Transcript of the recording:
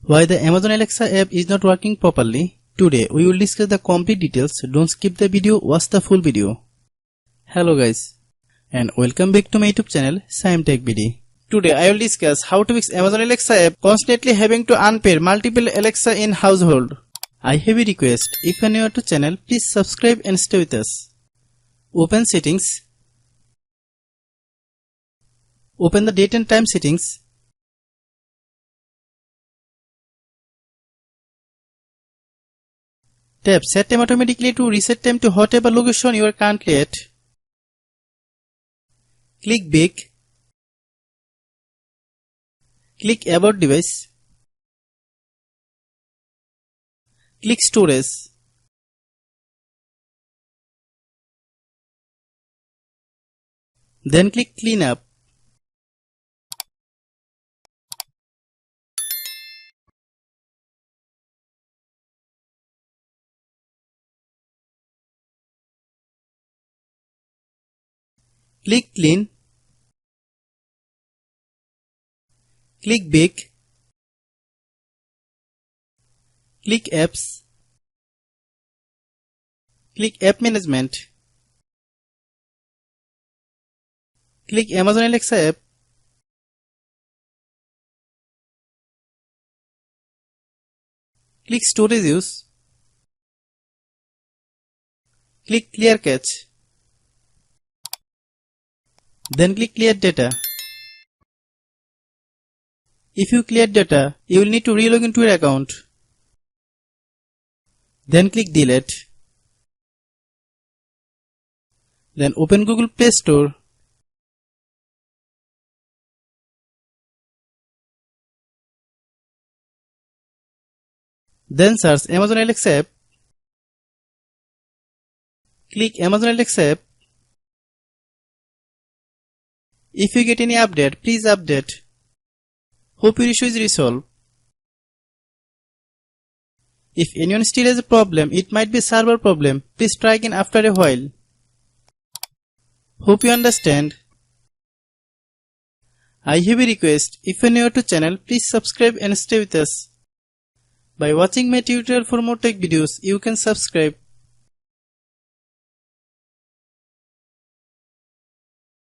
Why the Amazon Alexa app is not working properly? Today we will discuss the complete details. Don't skip the video, watch the full video. Hello guys and welcome back to my YouTube channel Shaem Tech BD. Today I will discuss how to fix Amazon Alexa app constantly having to unpair multiple Alexa in household. I have a request. If you are new to channel, please subscribe and stay with us. Open settings. Open the date and time settings. Tap Set Time automatically to reset time to whatever location you are currently at. Click Back. Click About Device. Click Storage. Then click Clean Up. Click Clean. Click Back. Click Apps. Click App Management. Click Amazon Alexa app. Click Storage Use. Click Clear Cache. Then click Clear Data. If you clear data, you will need to relog into your account. Then click Delete. Then open Google Play Store. Then search Amazon Alexa app. Click Amazon Alexa app. If you get any update, please update. Hope your issue is resolved. If anyone still has a problem, it might be a server problem. Please try again after a while. Hope you understand. I have a request. If you are new to channel, please subscribe and stay with us. By watching my tutorial for more tech videos, you can subscribe.